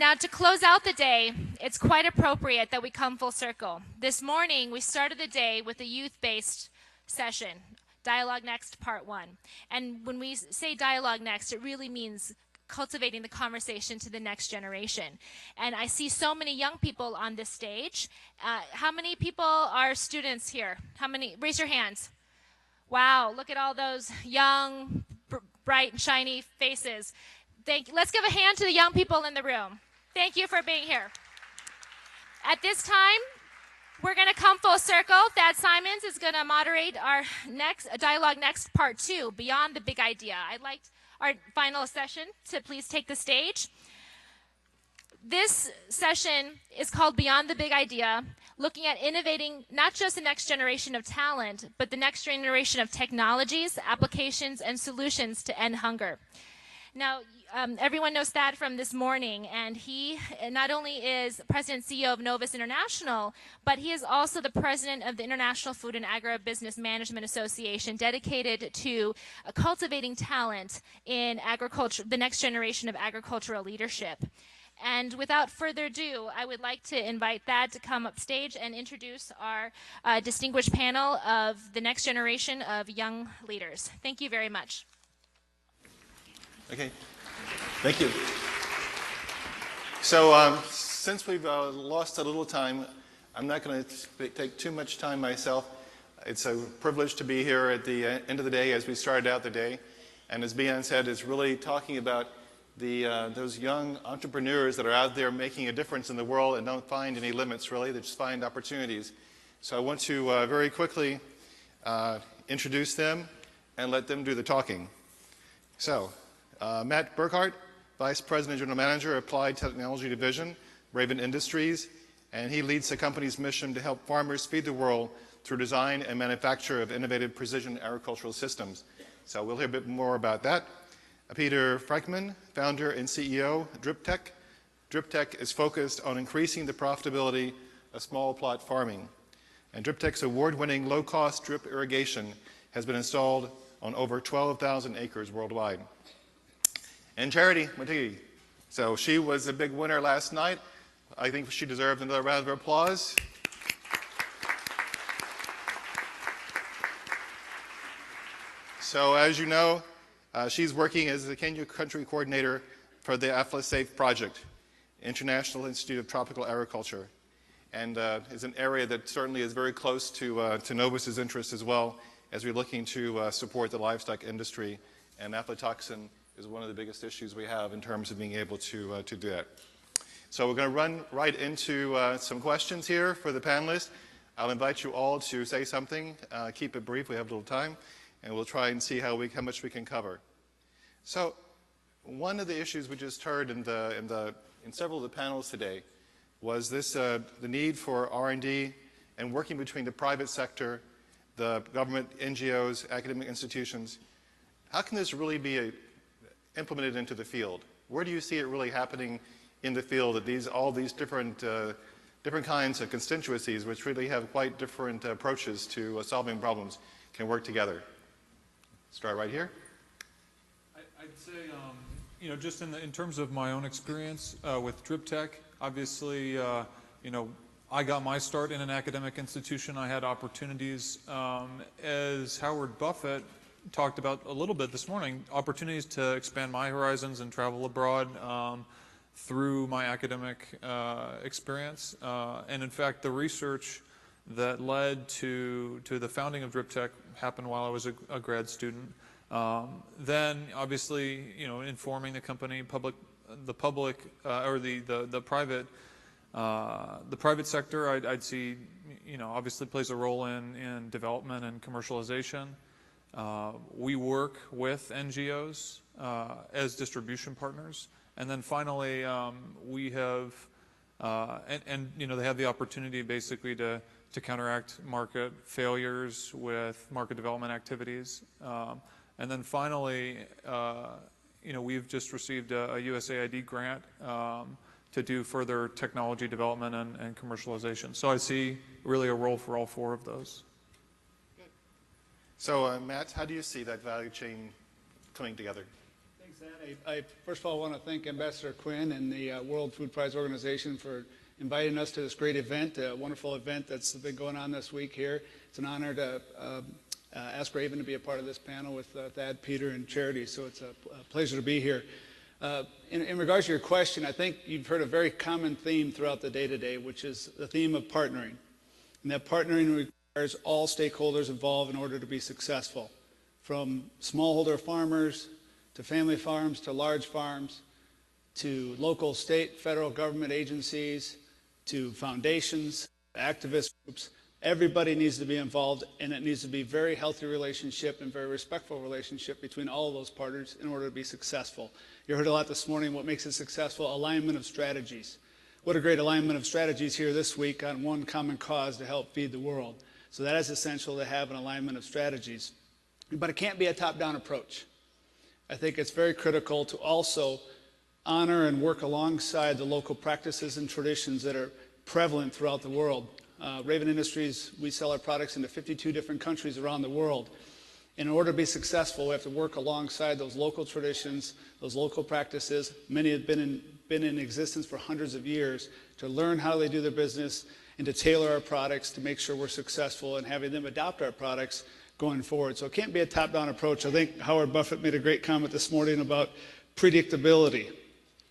Now, to close out the day, it's quite appropriate that we come full circle. This morning, we started the day with a youth-based session, Dialogue Next Part 1. And when we say Dialogue Next, it really means cultivating the conversation to the next generation. And I see so many young people on this stage. How many people are students here? How many? Raise your hands. Wow, look at all those young, bright, and shiny faces. Let's give a hand to the young people in the room. Thank you for being here. At this time, we're going to come full circle. Thad Simons is going to moderate our Dialogue Next Part 2, Beyond the Big Idea. I'd like our final session to please take the stage. This session is called Beyond the Big Idea, looking at innovating not just the next generation of talent, but the next generation of technologies, applications, and solutions to end hunger. Now, everyone knows Thad from this morning, and he not only is President and CEO of Novus International, but he is also the President of the International Food and Agribusiness Management Association, dedicated to cultivating talent in agriculture, the next generation of agricultural leadership. And without further ado, I would like to invite Thad to come up stage and introduce our distinguished panel of the next generation of young leaders. Thank you very much. Okay, thank you. So since we've lost a little time, I'm not going to take too much time myself. It's a privilege to be here at the end of the day as we started out the day. And as Bian said, it's really talking about those young entrepreneurs that are out there making a difference in the world and don't find any limits, really. They just find opportunities. So I want to very quickly introduce them and let them do the talking. So, Matt Burkhart, Vice President and General Manager, Applied Technology Division, Raven Industries, and he leads the company's mission to help farmers feed the world through design and manufacture of innovative precision agricultural systems. So we'll hear a bit more about that. Peter Frykman, founder and CEO, DripTech. DripTech is focused on increasing the profitability of small plot farming. And DripTech's award-winning low-cost drip irrigation has been installed on over 12,000 acres worldwide. And Charity Mutegi. So she was a big winner last night. I think she deserved another round of applause. So as you know, she's working as the Kenya country coordinator for the AflaSafe project, International Institute of Tropical Agriculture, and is an area that certainly is very close to Novus's interests as well, as we're looking to support the livestock industry, and aflatoxin is one of the biggest issues we have in terms of being able to do that. So we're going to run right into some questions here for the panelists. I'll invite you all to say something. Keep it brief. We have a little time, and we'll try and see how much we can cover. So one of the issues we just heard in several of the panels today was this the need for R&D and working between the private sector, the government, NGOs, academic institutions. How can this really be implemented into the field? Where do you see it really happening in the field, that all these different kinds of constituencies, which really have quite different approaches to solving problems, can work together? Start right here. I'd say, just in terms of my own experience with DripTech, obviously, I got my start in an academic institution. I had opportunities, as Howard Buffett talked about a little bit this morning, opportunities to expand my horizons and travel abroad through my academic experience. And in fact, the research that led to the founding of DripTech happened while I was a grad student. Then, obviously, informing the company, the private sector, I'd see, obviously plays a role in development and commercialization. We work with NGOs as distribution partners, and then finally we have, they have the opportunity basically to counteract market failures with market development activities, and then finally, we've just received a USAID grant to do further technology development and commercialization. So I see really a role for all four of those. So, Matt, how do you see that value chain coming together? Thanks. I first of all want to thank Ambassador Quinn and the World Food Prize Organization for inviting us to this great event, a wonderful event that's been going on this week here. It's an honor to ask Raven to be a part of this panel with Thad, Peter, and Charity, so it's a pleasure to be here. In regards to your question, I think you've heard a very common theme throughout the day today, which is the theme of partnering. And that partnering requires all stakeholders involved in order to be successful, from smallholder farmers to family farms to large farms to local, state, federal government agencies to foundations, activist groups. Everybody needs to be involved, and it needs to be a very healthy relationship and very respectful relationship between all of those partners in order to be successful. You heard a lot this morning what makes it successful: alignment of strategies. What a great alignment of strategies here this week on one common cause to help feed the world. So that is essential, to have an alignment of strategies. But it can't be a top-down approach. I think it's very critical to also honor and work alongside the local practices and traditions that are prevalent throughout the world. Raven Industries, we sell our products into 52 different countries around the world. In order to be successful, we have to work alongside those local traditions, those local practices. Many have been in existence for hundreds of years, to learn how they do their business and to tailor our products to make sure we're successful in having them adopt our products going forward. So it can't be a top-down approach. I think Howard Buffett made a great comment this morning about predictability.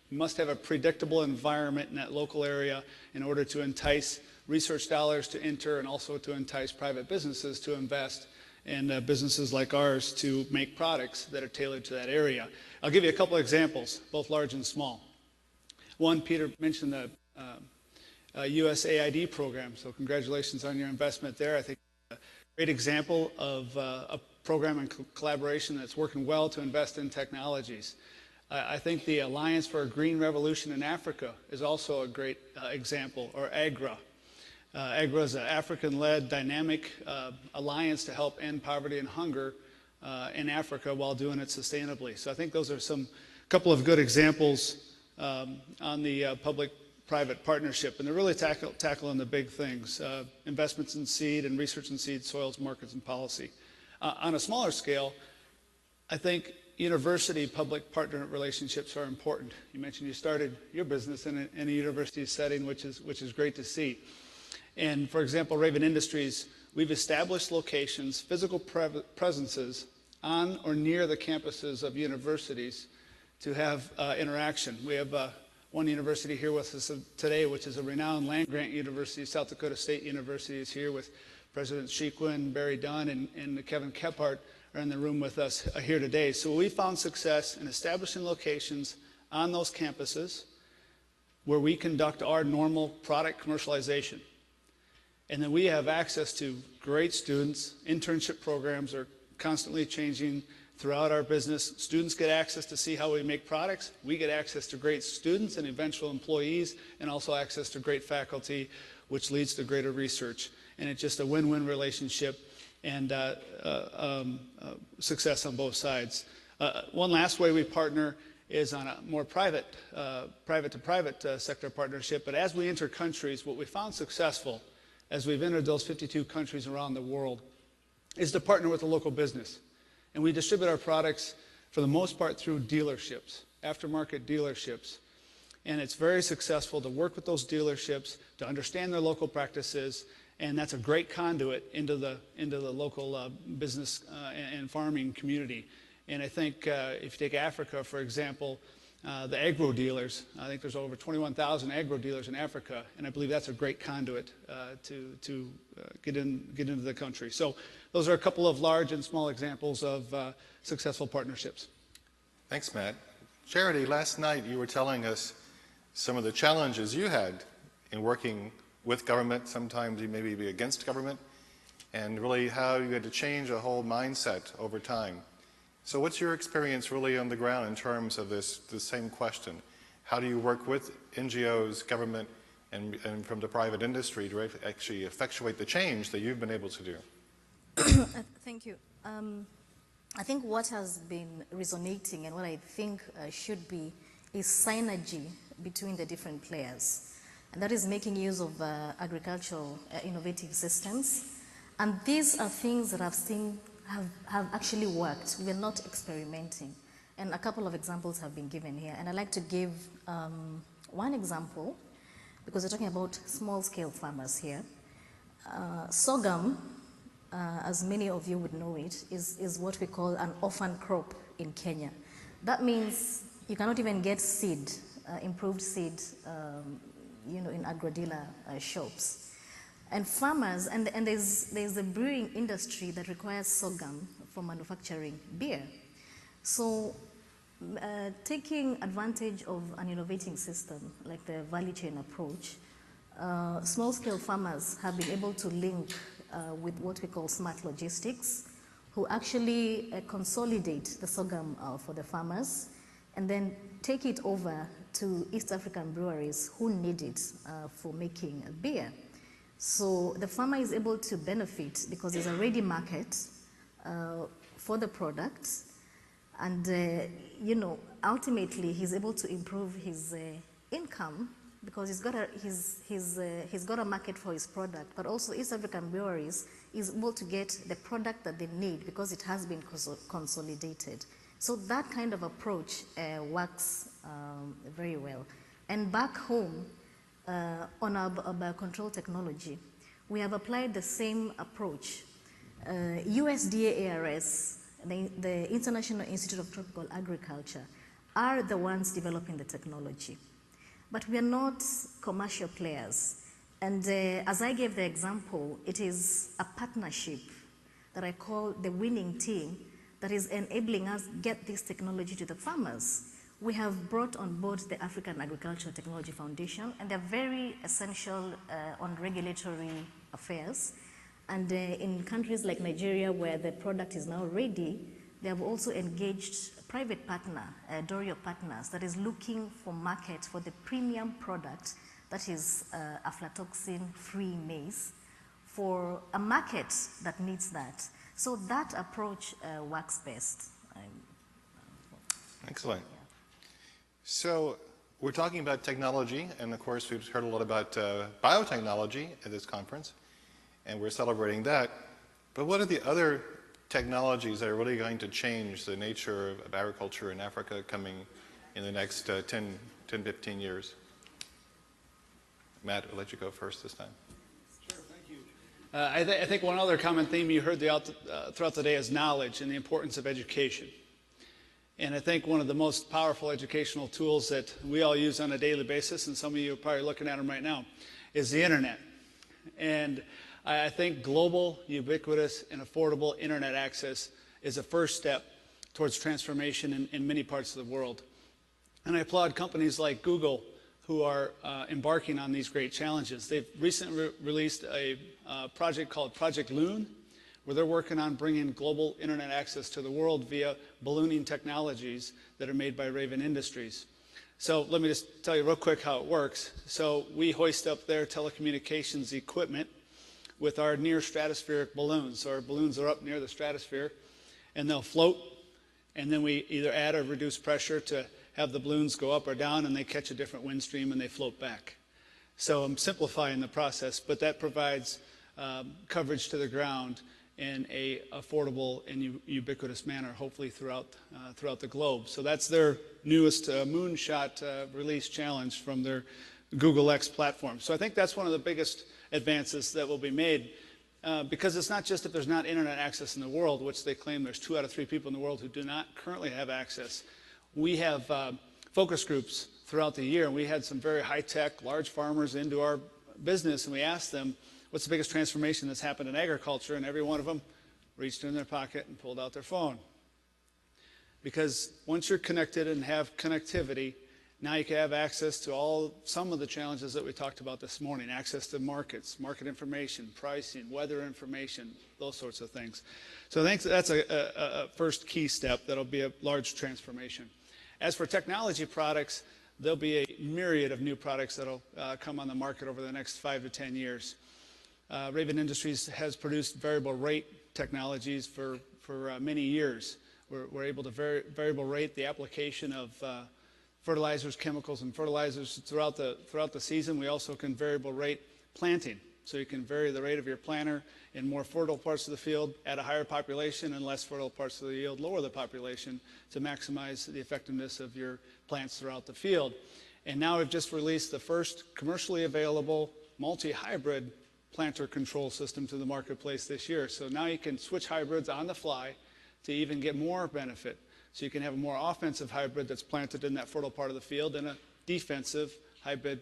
You must have a predictable environment in that local area in order to entice research dollars to enter, and also to entice private businesses to invest, and businesses like ours to make products that are tailored to that area. I'll give you a couple of examples, both large and small. One, Peter mentioned the USAID program, so congratulations on your investment there. I think a great example of a program and collaboration that's working well to invest in technologies. I think the Alliance for a Green Revolution in Africa is also a great example, or AGRA. AGRA is an African-led dynamic alliance to help end poverty and hunger in Africa while doing it sustainably. So I think those are some couple of good examples on the public-private partnership, and they're really tackling the big things: investments in seed and research in seed, soils, markets, and policy. On a smaller scale, I think university public partner relationships are important. You mentioned you started your business in a university setting, which is great to see. And for example, Raven Industries, we've established locations, physical presences on or near the campuses of universities to have interaction. We have one university here with us today, which is a renowned land-grant university. South Dakota State University is here with President Frykman, Barry Dunn, and Kevin Kephart are in the room with us here today. So we found success in establishing locations on those campuses where we conduct our normal product commercialization. And then we have access to great students. Internship programs are constantly changing throughout our business. Students get access to see how we make products. We get access to great students and eventual employees, and also access to great faculty, which leads to greater research. And it's just a win-win relationship, and success on both sides. One last way we partner is on a more private-to-private sector partnership. But as we enter countries, what we found successful as we've entered those 52 countries around the world is to partner with a local business. And we distribute our products, for the most part, through dealerships, aftermarket dealerships. And it's very successful to work with those dealerships, to understand their local practices, and that's a great conduit into the local business and farming community. And I think if you take Africa, for example, the agro dealers, I think there's over 21,000 agro dealers in Africa, and I believe that's a great conduit to get into the country. So those are a couple of large and small examples of successful partnerships. Thanks, Matt. Charity, last night you were telling us some of the challenges you had in working with government. Sometimes you maybe be against government, and really how you had to change a whole mindset over time. So what's your experience really on the ground in terms of the same question? How do you work with NGOs, government, and from the private industry to actually effectuate the change that you've been able to do? Thank you. I think what has been resonating and what I think should be is synergy between the different players. And that is making use of agricultural innovative systems. And these are things that I've seen have actually worked. We're not experimenting. And a couple of examples have been given here. And I'd like to give one example, because we're talking about small-scale farmers here. Sorghum, as many of you would know it, is what we call an orphan crop in Kenya. That means you cannot even get seed, improved seed, in agro-dealer shops. And farmers, and there's a brewing industry that requires sorghum for manufacturing beer. So taking advantage of an innovating system like the value chain approach, small-scale farmers have been able to link with what we call smart logistics, who actually consolidate the sorghum for the farmers and then take it over to East African breweries who need it for making beer. So the farmer is able to benefit because there's a ready market for the product, and ultimately he's able to improve his income because he's got a market for his product. But also East African breweries is able to get the product that they need because it has been consolidated. So that kind of approach works very well. And back home, on our biocontrol technology, we have applied the same approach. USDA ARS, the International Institute of Tropical Agriculture, are the ones developing the technology. But we are not commercial players. And as I gave the example, it is a partnership that I call the winning team that is enabling us get this technology to the farmers. We have brought on board the African Agricultural Technology Foundation, and they're very essential on regulatory affairs. And in countries like Nigeria, where the product is now ready, they have also engaged a private partner, Dorio Partners, that is looking for market for the premium product that is aflatoxin-free maize for a market that needs that. So that approach works best. Excellent. So we're talking about technology, and of course we've heard a lot about biotechnology at this conference, and we're celebrating that. But what are the other technologies that are really going to change the nature of agriculture in Africa coming in the next 10, 15 years? Matt, I'll let you go first this time. Sure, thank you. I think one other common theme you heard throughout the day is knowledge and the importance of education. And I think one of the most powerful educational tools that we all use on a daily basis, and some of you are probably looking at them right now, is the internet. And I think global, ubiquitous, and affordable internet access is a first step towards transformation in many parts of the world. And I applaud companies like Google who are embarking on these great challenges. They've recently released a project called Project Loon, where they're working on bringing global internet access to the world via ballooning technologies that are made by Raven Industries. So let me just tell you real quick how it works. So we hoist up their telecommunications equipment with our near stratospheric balloons. So our balloons are up near the stratosphere, and they'll float, and then we either add or reduce pressure to have the balloons go up or down, and they catch a different wind stream and they float back. So I'm simplifying the process, but that provides coverage to the ground in a affordable and ubiquitous manner, hopefully throughout the globe. So that's their newest moonshot release challenge from their Google X platform. So I think that's one of the biggest advances that will be made, because it's not just if there's not internet access in the world, which they claim there's 2 out of 3 people in the world who do not currently have access. We have focus groups throughout the year, and we had some very high-tech, large farmers into our business, and we asked them, what's the biggest transformation that's happened in agriculture? And every one of them reached in their pocket and pulled out their phone. Because once you're connected and have connectivity, now you can have access to some of the challenges that we talked about this morning, access to markets, market information, pricing, weather information, those sorts of things. So I think that's a first key step that'll be a large transformation. As for technology products, there'll be a myriad of new products that'll come on the market over the next 5 to 10 years. Raven Industries has produced variable rate technologies for many years. We're able to variable rate the application of fertilizers, chemicals, and fertilizers throughout the season. We also can variable rate planting So you can vary the rate of your planter in more fertile parts of the field at a higher population, and less fertile parts of the yield lower the population to maximize the effectiveness of your plants throughout the field. And now we've just released the first commercially available multi-hybrid planter control system to the marketplace this year. So now you can switch hybrids on the fly to even get more benefit. So you can have a more offensive hybrid that's planted in that fertile part of the field, and a defensive hybrid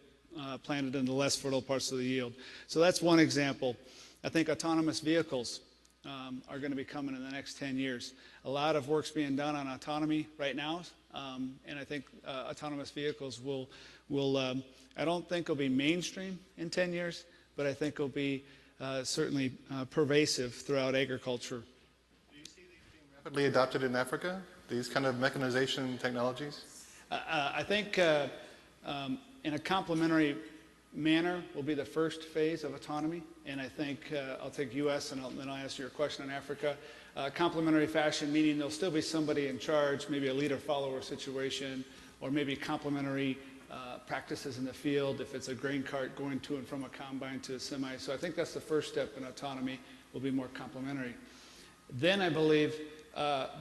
planted in the less fertile parts of the yield. So that's one example. I think autonomous vehicles are going to be coming in the next 10 years. A lot of work's being done on autonomy right now, and I think autonomous vehicles will I don't think will be mainstream in 10 years, but I think will be certainly pervasive throughout agriculture. Do you see these being rapidly adopted in Africa, these kind of mechanization technologies? I think in a complementary manner will be the first phase of autonomy, and I think I'll take U.S. and then I'll answer your question on Africa. Complementary fashion, meaning there'll still be somebody in charge, maybe a leader-follower situation, or maybe complementary practices in the field if it's a grain cart going to and from a combine to a semi. So I think that's the first step in autonomy, will be more complementary. Then I believe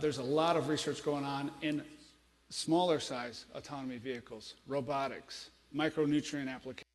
there's a lot of research going on in smaller size autonomy vehicles, robotics, micronutrient applications.